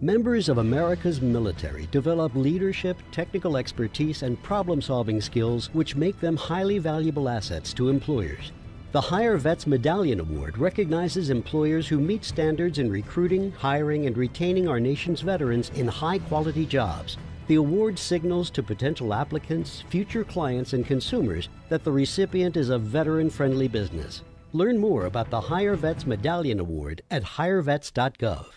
Members of America's military develop leadership, technical expertise, and problem-solving skills which make them highly valuable assets to employers. The Hire Vets Medallion Award recognizes employers who meet standards in recruiting, hiring, and retaining our nation's veterans in high-quality jobs. The award signals to potential applicants, future clients, and consumers that the recipient is a veteran-friendly business. Learn more about the Hire Vets Medallion Award at hirevets.gov.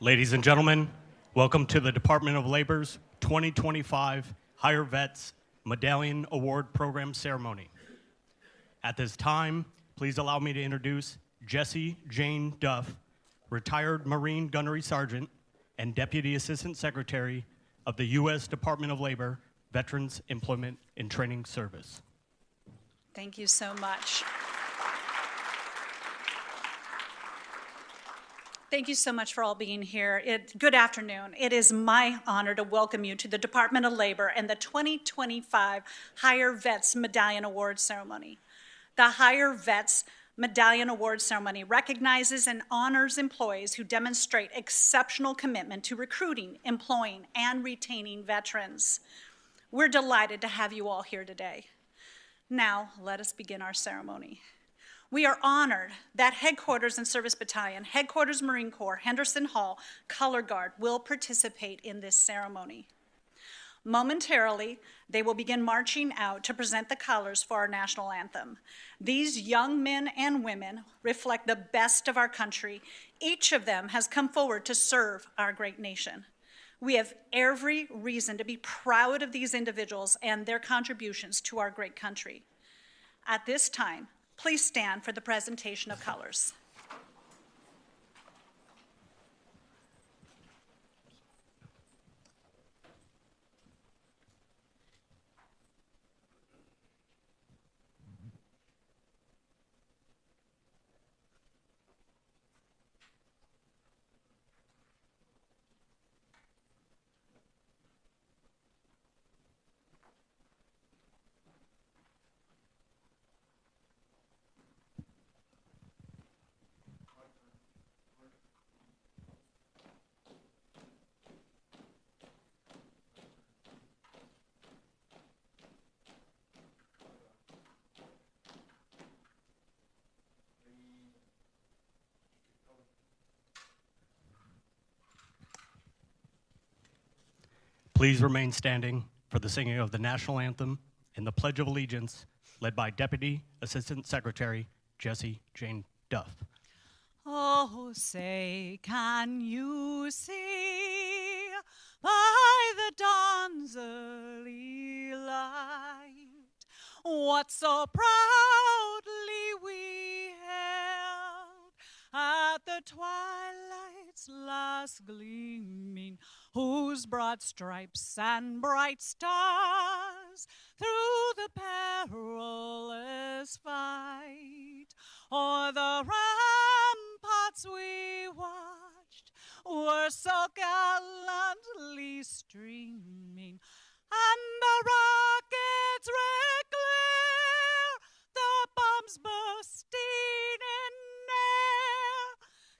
Ladies and gentlemen, welcome to the Department of Labor's 2025 Hire Vets Medallion Award Program Ceremony. At this time, please allow me to introduce Jessie Jane Duff, retired Marine Gunnery Sergeant and Deputy Assistant Secretary of the U.S. Department of Labor, Veterans Employment and Training Service. Thank you so much. Thank you so much for all being here. Good afternoon. It is my honor to welcome you to the Department of Labor and the 2025 Hire Vets Medallion Award Ceremony. The Hire Vets Medallion Award Ceremony recognizes and honors employees who demonstrate exceptional commitment to recruiting, employing, and retaining veterans. We're delighted to have you all here today. Now, let us begin our ceremony. We are honored that Headquarters and Service Battalion, Headquarters Marine Corps, Henderson Hall, Color Guard will participate in this ceremony. Momentarily, they will begin marching out to present the colors for our national anthem. These young men and women reflect the best of our country. Each of them has come forward to serve our great nation. We have every reason to be proud of these individuals and their contributions to our great country. At this time, please stand for the presentation of colors. Please remain standing for the singing of the national anthem and the Pledge of Allegiance, led by Deputy Assistant Secretary Jessie Jane Duff. Oh, say, can you see by the dawn's early light what so proudly we held at the twilight's last gleaming, whose broad stripes and bright stars through the perilous fight o'er the ramparts we watched were so gallantly streaming, and the rockets red glare, the bombs bursting in air,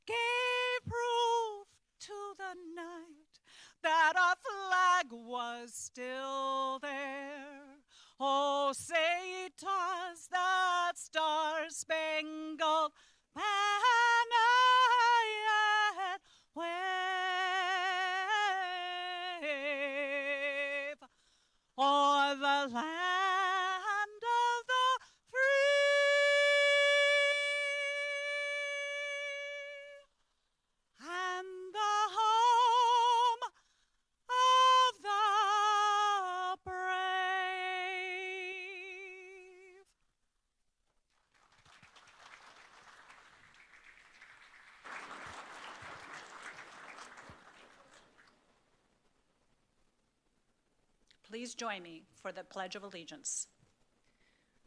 gave proof to the night that our flag was still there. Oh, say 'twas that star-spangled banner yet wave o'er the land of the free and the home of the brave. Please join me for the Pledge of Allegiance.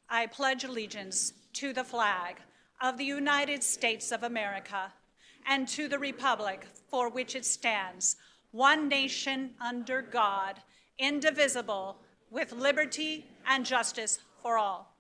I pledge allegiance to the flag of the United States of America and to the republic for which it stands, one nation under God, indivisible, with liberty and justice for all.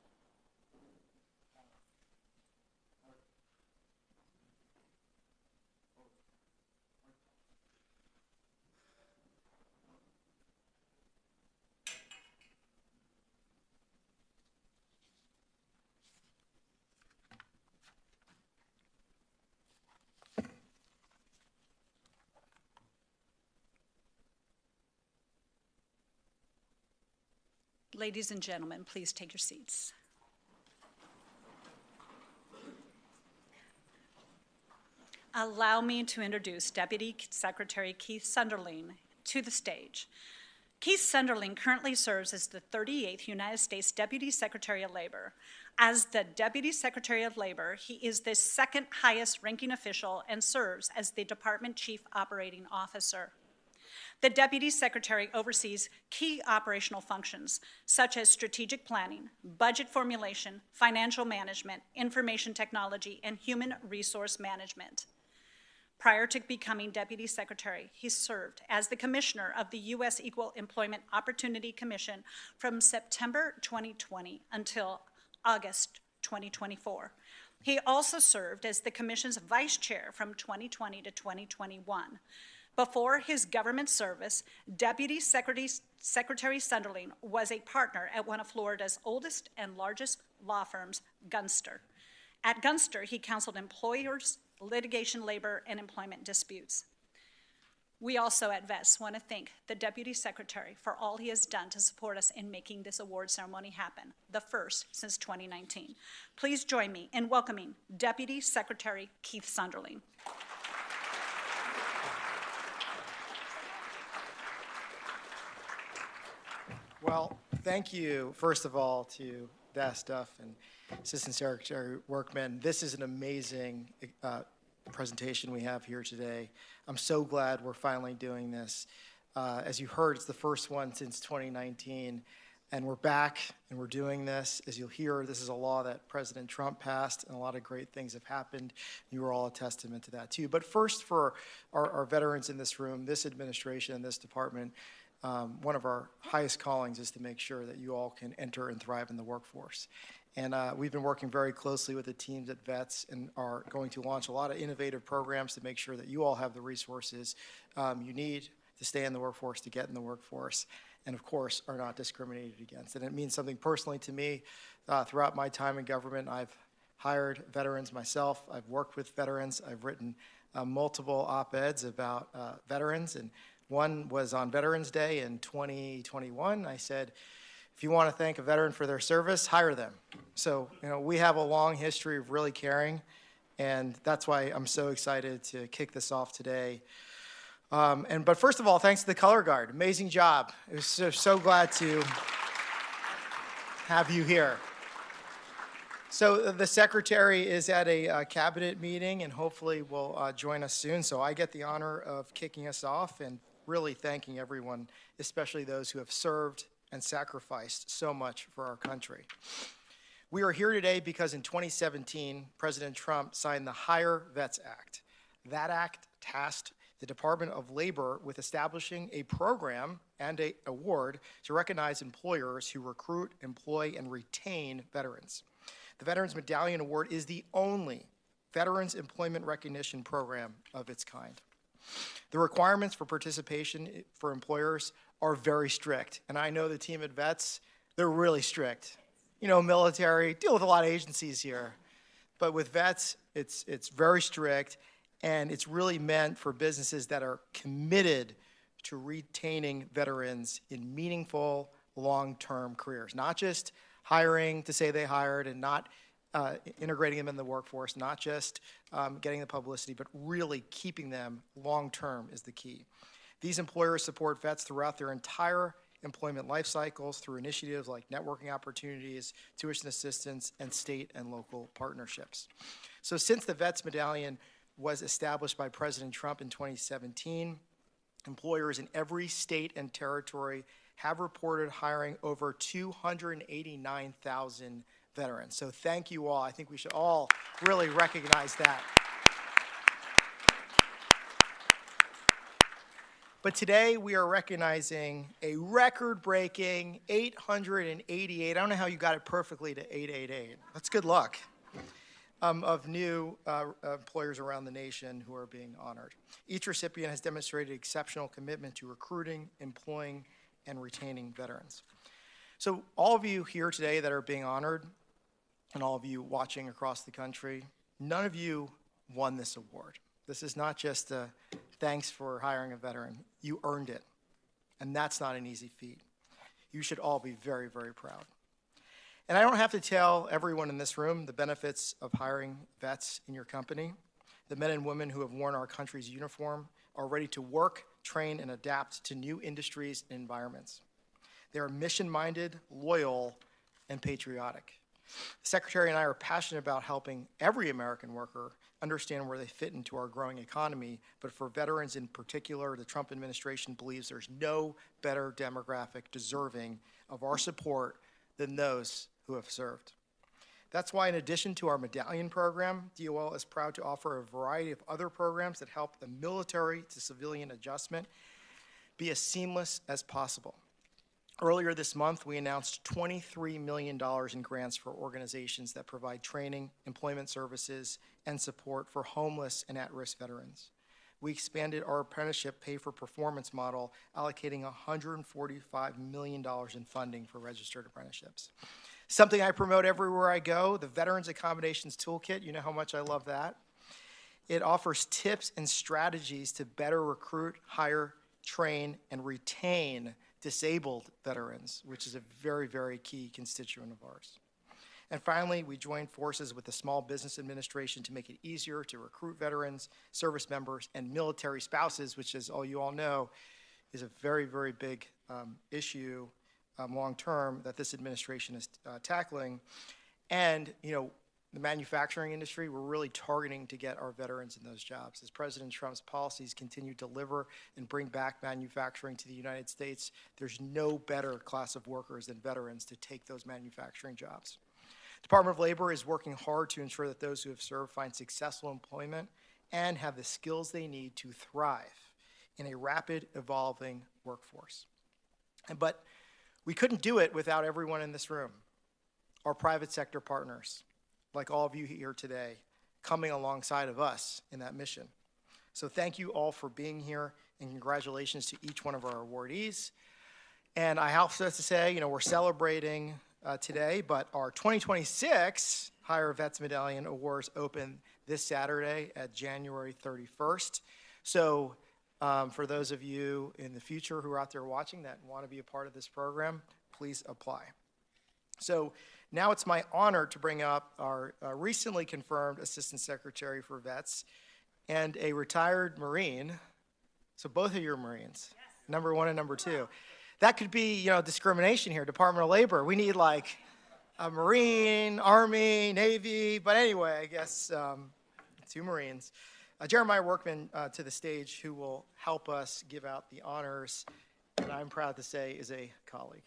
Ladies and gentlemen, please take your seats. Allow me to introduce Deputy Secretary Keith Sunderling to the stage. Keith Sunderling currently serves as the 38th United States Deputy Secretary of Labor. As the Deputy Secretary of Labor, he is the second highest ranking official and serves as the Department Chief Operating Officer. The Deputy Secretary oversees key operational functions such as strategic planning, budget formulation, financial management, information technology, and human resource management. Prior to becoming Deputy Secretary, he served as the Commissioner of the U.S. Equal Employment Opportunity Commission from September 2020 until August 2024. He also served as the Commission's Vice Chair from 2020 to 2021. Before his government service, Deputy Secretary Sunderling was a partner at one of Florida's oldest and largest law firms, Gunster. At Gunster, he counseled employers, litigation, labor, and employment disputes. We also at VETS want to thank the Deputy Secretary for all he has done to support us in making this award ceremony happen, the first since 2019. Please join me in welcoming Deputy Secretary Keith Sunderling. Well, thank you, first of all, to Das Duff and Assistant Secretary Workman. This is an amazing presentation we have here today. I'm so glad we're finally doing this. As you heard, it's the first one since 2019, and we're back and we're doing this. As you'll hear, this is a law that President Trump passed, and a lot of great things have happened. You are all a testament to that, too. But first, for our veterans in this room, this administration, and this department, one of our highest callings is to make sure that you all can enter and thrive in the workforce. And we've been working very closely with the teams at VETS and are going to launch a lot of innovative programs to make sure that you all have the resources you need to stay in the workforce, to get in the workforce, and of course are not discriminated against. And it means something personally to me. Throughout my time in government, I've hired veterans myself. I've worked with veterans. I've written multiple op-eds about veterans, and one was on Veterans Day in 2021. I said, if you want to thank a veteran for their service, hire them. So, we have a long history of really caring, and that's why I'm so excited to kick this off today. But first of all, thanks to the Color Guard. Amazing job. I was so glad to have you here. So the Secretary is at a cabinet meeting and hopefully will join us soon. So I get the honor of kicking us off and really thanking everyone, especially those who have served and sacrificed so much for our country. We are here today because in 2017, President Trump signed the Hire Vets Act. That act tasked the Department of Labor with establishing a program and an award to recognize employers who recruit, employ, and retain veterans. The Veterans Medallion Award is the only veterans employment recognition program of its kind. The requirements for participation for employers are very strict, and I know the team at VETS, they're really strict. Military, deal with a lot of agencies here, but with VETS, it's very strict, and it's really meant for businesses that are committed to retaining veterans in meaningful, long-term careers, not just hiring to say they hired and not integrating them in the workforce, not just getting the publicity, but really keeping them long-term is the key. These employers support vets throughout their entire employment life cycles through initiatives like networking opportunities, tuition assistance, and state and local partnerships. So since the Vets Medallion was established by President Trump in 2017, employers in every state and territory have reported hiring over 289,000 veterans. So thank you all. I think we should all really recognize that. But today we are recognizing a record-breaking 888, I don't know how you got it perfectly to 888, that's good luck, of new employers around the nation who are being honored. Each recipient has demonstrated exceptional commitment to recruiting, employing, and retaining veterans. So all of you here today that are being honored, and all of you watching across the country, none of you won this award. This is not just a thanks for hiring a veteran. You earned it, and that's not an easy feat. You should all be very, very proud. And I don't have to tell everyone in this room the benefits of hiring vets in your company. The men and women who have worn our country's uniform are ready to work, train, and adapt to new industries and environments. They are mission-minded, loyal, and patriotic. The Secretary and I are passionate about helping every American worker understand where they fit into our growing economy, but for veterans in particular, the Trump administration believes there's no better demographic deserving of our support than those who have served. That's why, in addition to our Medallion program, DOL is proud to offer a variety of other programs that help the military to civilian adjustment be as seamless as possible. Earlier this month, we announced $23 million in grants for organizations that provide training, employment services, and support for homeless and at-risk veterans. We expanded our apprenticeship pay-for-performance model, allocating $145 million in funding for registered apprenticeships. Something I promote everywhere I go, the Veterans Accommodations Toolkit. You know how much I love that. It offers tips and strategies to better recruit, hire, train, and retain disabled veterans, which is a very, very key constituent of ours. And finally, we joined forces with the Small Business Administration to make it easier to recruit veterans, service members, and military spouses, which, as all you all know, is a very, very big issue long-term that this administration is tackling. And, you know, the manufacturing industry, we're really targeting to get our veterans in those jobs. As President Trump's policies continue to deliver and bring back manufacturing to the United States, there's no better class of workers than veterans to take those manufacturing jobs. The Department of Labor is working hard to ensure that those who have served find successful employment and have the skills they need to thrive in a rapid evolving workforce. But we couldn't do it without everyone in this room, our private sector partners, like all of you here today, coming alongside of us in that mission. So thank you all for being here, and congratulations to each one of our awardees. And I also have to say, you know, we're celebrating today, but our 2026 Higher Vets Medallion Awards open this Saturday at January 31st. So for those of you in the future who are out there watching that want to be a part of this program, please apply. So now it's my honor to bring up our recently confirmed Assistant Secretary for Vets and a retired Marine. So both of you are Marines, yes. Number 1 and number 2. That could be, you know, discrimination here, Department of Labor. We need like a Marine, Army, Navy, but anyway, I guess 2 Marines. Jeremiah Workman to the stage, who will help us give out the honors, and I'm proud to say is a colleague.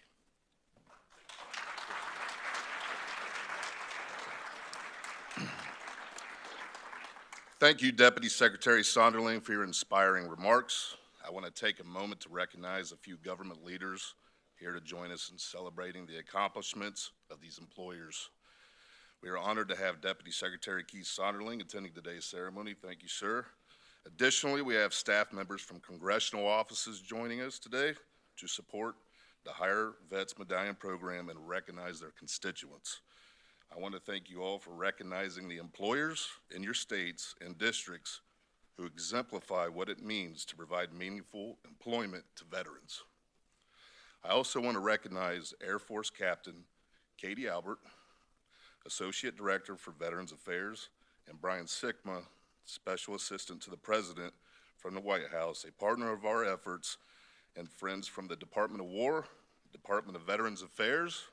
Thank you, Deputy Secretary Sonderling, for your inspiring remarks. I want to take a moment to recognize a few government leaders here to join us in celebrating the accomplishments of these employers. We are honored to have Deputy Secretary Keith Sonderling attending today's ceremony. Thank you, sir. Additionally, we have staff members from congressional offices joining us today to support the Higher Vets Medallion program and recognize their constituents. I want to thank you all for recognizing the employers in your states and districts who exemplify what it means to provide meaningful employment to veterans. I also want to recognize Air Force Captain Katie Albert, Associate Director for Veterans Affairs, and Brian Sikma, Special Assistant to the President from the White House, a partner of our efforts, and friends from the Department of War, Department of Veterans Affairs,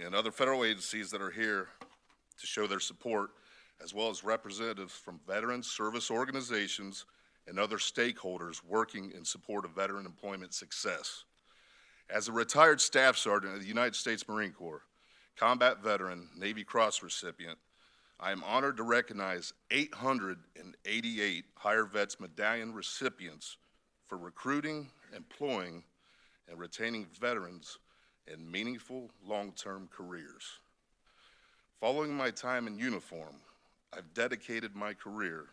and other federal agencies that are here to show their support, as well as representatives from veteran service organizations and other stakeholders working in support of veteran employment success. As a retired Staff Sergeant of the United States Marine Corps, combat veteran, Navy Cross recipient, I am honored to recognize 888 Higher Vets Medallion recipients for recruiting, employing, and retaining veterans in meaningful long-term careers. Following my time in uniform, I've dedicated my career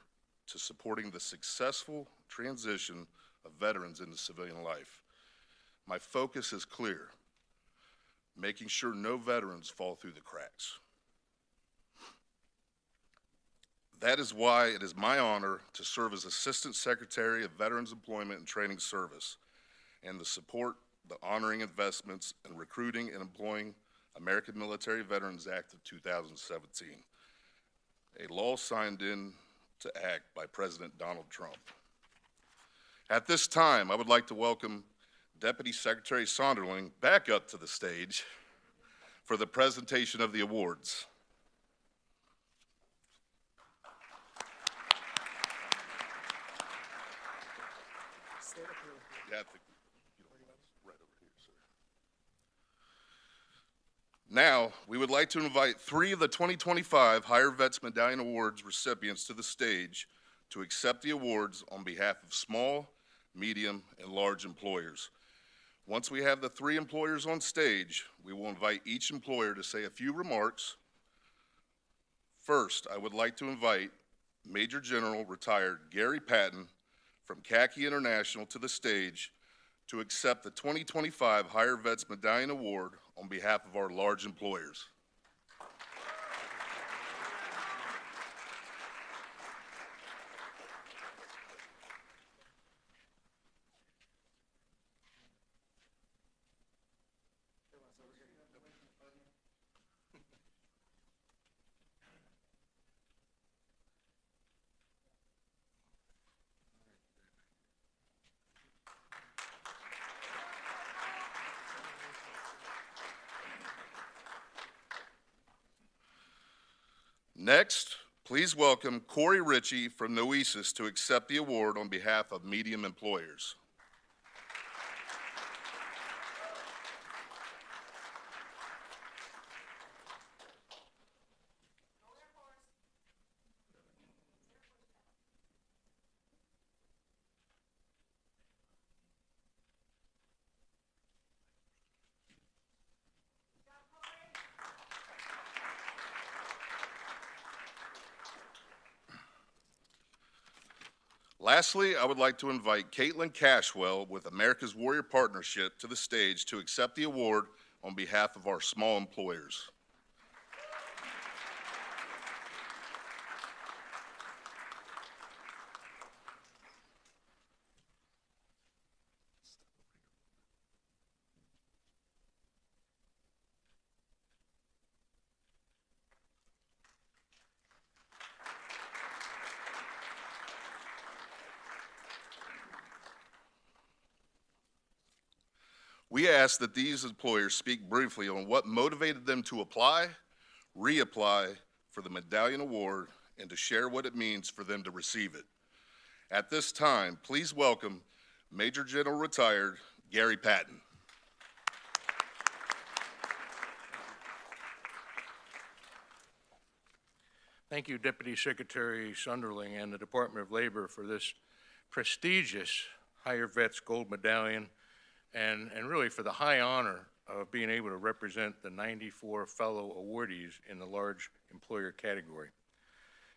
to supporting the successful transition of veterans into civilian life. My focus is clear: making sure no veterans fall through the cracks. That is why it is my honor to serve as Assistant Secretary of Veterans Employment and Training Service, and to support the Honoring Investments in Recruiting and Employing American Military Veterans Act of 2017, a law signed into act by President Donald Trump. At this time, I would like to welcome Deputy Secretary Sonderling back up to the stage for the presentation of the awards. Now, we would like to invite 3 of the 2025 Higher Vets Medallion Awards recipients to the stage to accept the awards on behalf of small, medium, and large employers. Once we have the 3 employers on stage, we will invite each employer to say a few remarks. First, I would like to invite Major General retired Gary Patton from Khaki International to the stage to accept the 2025 Higher Vets Medallion Award on behalf of our large employers. Next, please welcome Corey Ritchie from Noesis to accept the award on behalf of medium employers. Lastly, I would like to invite Caitlin Cashwell with America's Warrior Partnership to the stage to accept the award on behalf of our small employers. We ask that these employers speak briefly on what motivated them to apply, reapply for the Medallion Award, and to share what it means for them to receive it. At this time, please welcome Major General retired Gary Patton. Thank you, Deputy Secretary Sonderling and the Department of Labor for this prestigious Higher Vets Gold Medallion and really for the high honor of being able to represent the 94 fellow awardees in the large employer category.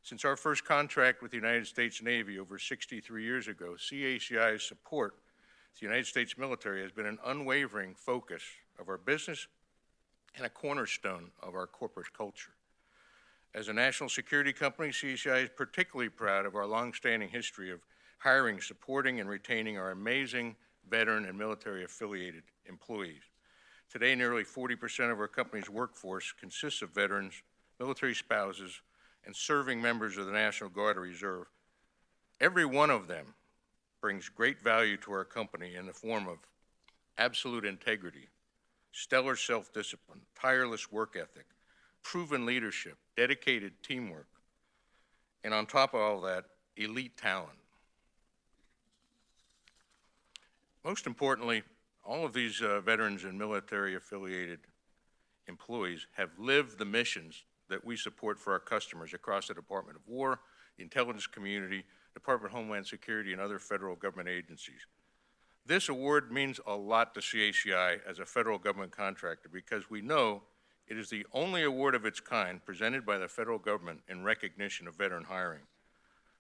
Since our first contract with the United States Navy over 63 years ago, CACI's support to the United States military has been an unwavering focus of our business and a cornerstone of our corporate culture. As a national security company, CACI is particularly proud of our longstanding history of hiring, supporting, and retaining our amazing veteran and military-affiliated employees. Today, nearly 40% of our company's workforce consists of veterans, military spouses, and serving members of the National Guard or Reserve. Every one of them brings great value to our company in the form of absolute integrity, stellar self-discipline, tireless work ethic, proven leadership, dedicated teamwork, and on top of all that, elite talent. Most importantly, all of these veterans and military-affiliated employees have lived the missions that we support for our customers across the Department of War, the intelligence community, Department of Homeland Security, and other federal government agencies. This award means a lot to CACI as a federal government contractor because we know it is the only award of its kind presented by the federal government in recognition of veteran hiring.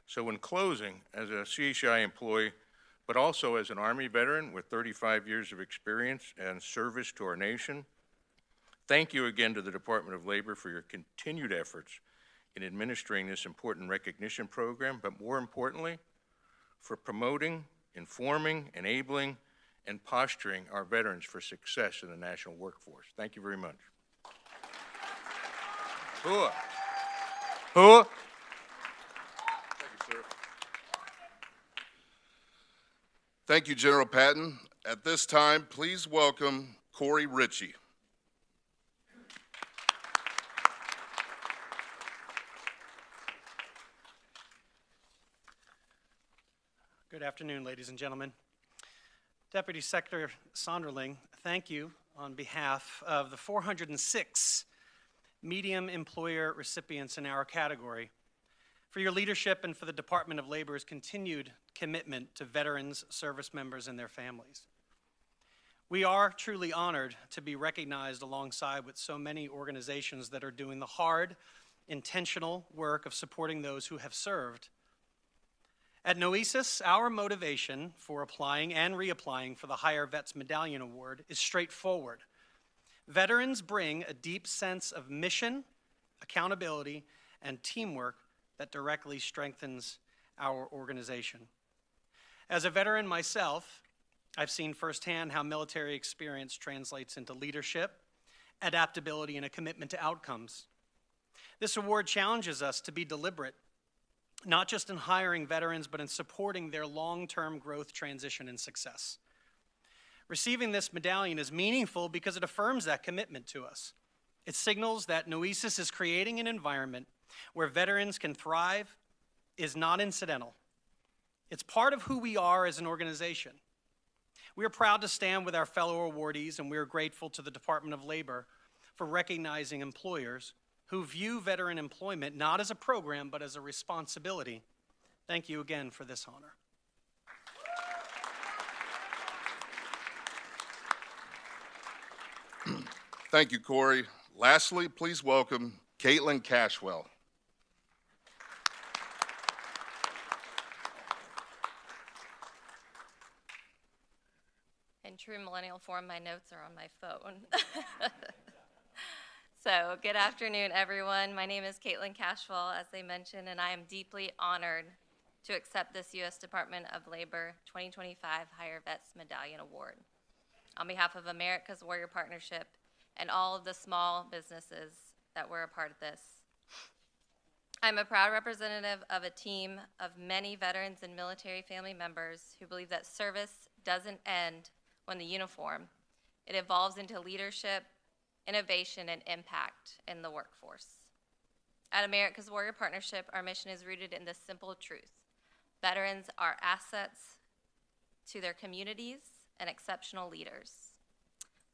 So in closing, as a CACI employee, but also as an Army veteran with 35 years of experience and service to our nation, thank you again to the Department of Labor for your continued efforts in administering this important recognition program, but more importantly, for promoting, informing, enabling, and posturing our veterans for success in the national workforce. Thank you very much. Hooah. Hooah. Thank you, sir. Thank you, General Patton. At this time, please welcome Corey Ritchie. Good afternoon, ladies and gentlemen. Deputy Secretary Sonderling, thank you on behalf of the 406 medium employer recipients in our category for your leadership and for the Department of Labor's continued commitment to veterans, service members, and their families. We are truly honored to be recognized alongside with so many organizations that are doing the hard, intentional work of supporting those who have served. At Noesis, our motivation for applying and reapplying for the Higher Vets Medallion Award is straightforward. Veterans bring a deep sense of mission, accountability, and teamwork that directly strengthens our organization. As a veteran myself, I've seen firsthand how military experience translates into leadership, adaptability, and a commitment to outcomes. This award challenges us to be deliberate, not just in hiring veterans, but in supporting their long-term growth, transition, and success. Receiving this medallion is meaningful because it affirms that commitment to us. It signals that Noesis is creating an environment where veterans can thrive, is not incidental. It's part of who we are as an organization. We are proud to stand with our fellow awardees, and we are grateful to the Department of Labor for recognizing employers who view veteran employment not as a program, but as a responsibility. Thank you again for this honor. Thank you, Corey. Lastly, please welcome Caitlin Cashwell. In true millennial form, my notes are on my phone. So, good afternoon, everyone. My name is Caitlin Cashwell, as they mentioned, and I am deeply honored to accept this U.S. Department of Labor 2025 Higher Vets Medallion Award. On behalf of America's Warrior Partnership and all of the small businesses that were a part of this, I'm a proud representative of a team of many veterans and military family members who believe that service doesn't end when the uniform. It evolves into leadership, innovation, and impact in the workforce. At America's Warrior Partnership, our mission is rooted in this simple truth. Veterans are assets to their communities and exceptional leaders.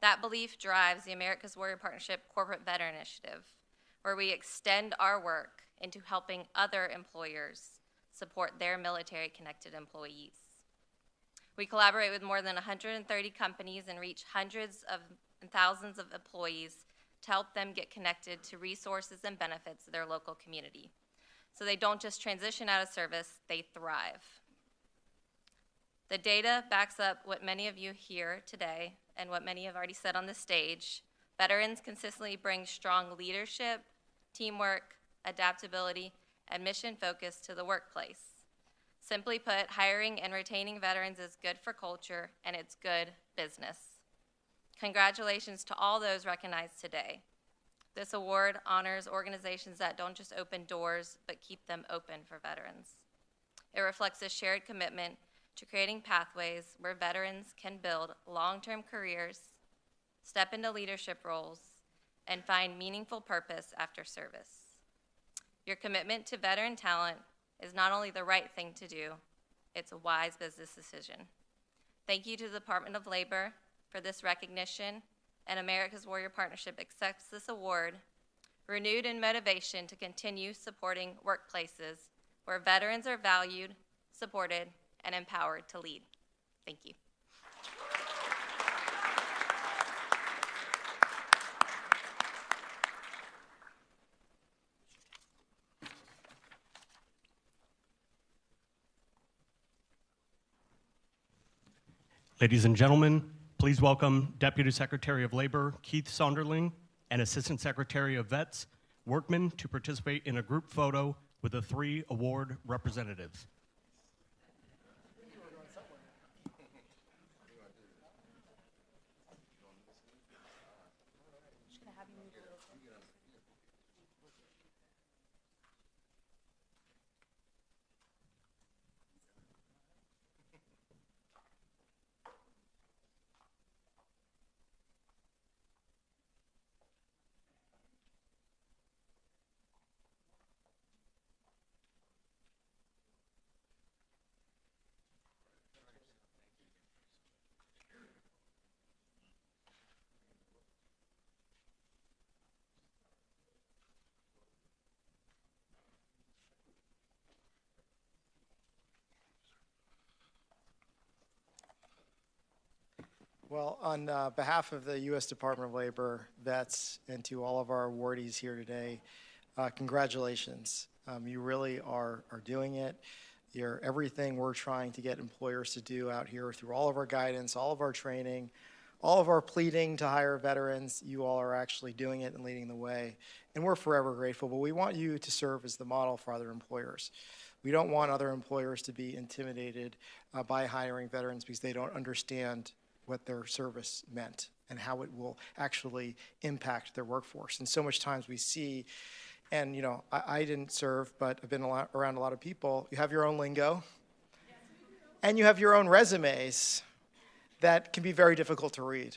That belief drives the America's Warrior Partnership Corporate Veteran Initiative, where we extend our work into helping other employers support their military-connected employees. We collaborate with more than 130 companies and reach hundreds of and thousands of employees to help them get connected to resources and benefits of their local community. So they don't just transition out of service, they thrive. The data backs up what many of you hear today and what many have already said on the stage. Veterans consistently bring strong leadership, teamwork, adaptability, and mission focus to the workplace. Simply put, hiring and retaining veterans is good for culture and it's good business. Congratulations to all those recognized today. This award honors organizations that don't just open doors, but keep them open for veterans. It reflects a shared commitment to creating pathways where veterans can build long-term careers, step into leadership roles, and find meaningful purpose after service. Your commitment to veteran talent is not only the right thing to do, it's a wise business decision. Thank you to the Department of Labor for this recognition, and America's Warrior Partnership accepts this award, renewed in motivation to continue supporting workplaces where veterans are valued, supported, and empowered to lead. Thank you. Ladies and gentlemen, please welcome Deputy Secretary of Labor Keith Sonderling and Assistant Secretary of Vets Workman to participate in a group photo with the 3 award representatives. Well, on behalf of the U.S. Department of Labor, vets, and to all of our awardees here today, congratulations. You really are doing it. You're everything we're trying to get employers to do out here through all of our guidance, all of our training, all of our pleading to hire veterans. You all are actually doing it and leading the way. And we're forever grateful, but we want you to serve as the model for other employers. We don't want other employers to be intimidated by hiring veterans because they don't understand what their service meant and how it will actually impact their workforce. And so much times we see, and you know, I didn't serve, but I've been around a lot of people. You have your own lingo, and you have your own resumes that can be very difficult to read.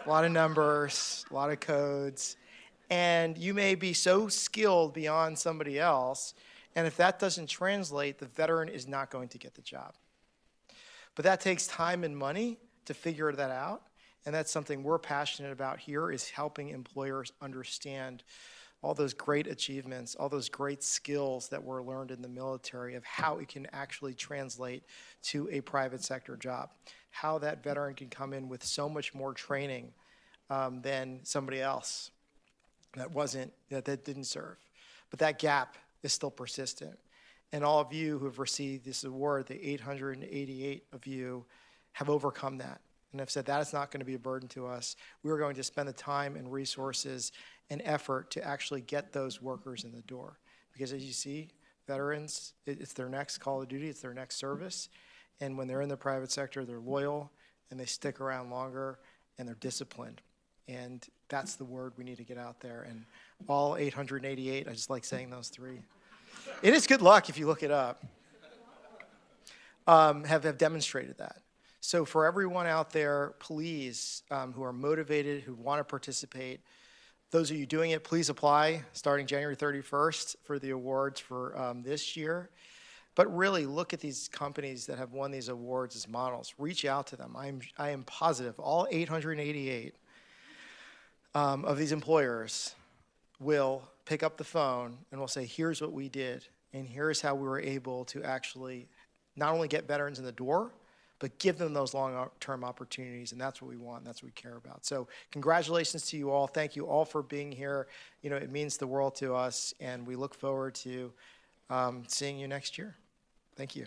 A lot of numbers, a lot of codes, and you may be so skilled beyond somebody else, and if that doesn't translate, the veteran is not going to get the job. But that takes time and money to figure that out, and that's something we're passionate about here, is helping employers understand all those great achievements, all those great skills that were learned in the military of how it can actually translate to a private sector job, how that veteran can come in with so much more training than somebody else that didn't serve. But that gap is still persistent. And all of you who have received this award, the 888 of you, have overcome that. And have said that is not going to be a burden to us. We're going to spend the time and resources and effort to actually get those workers in the door. Because as you see, veterans, it's their next call of duty, it's their next service. And when they're in the private sector, they're loyal and they stick around longer and they're disciplined. And that's the word we need to get out there. And all 888, I just like saying those 3. It is good luck if you look it up, have demonstrated that. So for everyone out there, please, who are motivated, who want to participate, those of you doing it, please apply starting January 31st for the awards for this year. But really look at these companies that have won these awards as models. Reach out to them. I am positive all 888 of these employers will pick up the phone and will say, here's what we did, and here's how we were able to actually not only get veterans in the door, but give them those long-term opportunities, and that's what we want, and that's what we care about. So congratulations to you all. Thank you all for being here. You know, it means the world to us, and we look forward to seeing you next year. Thank you.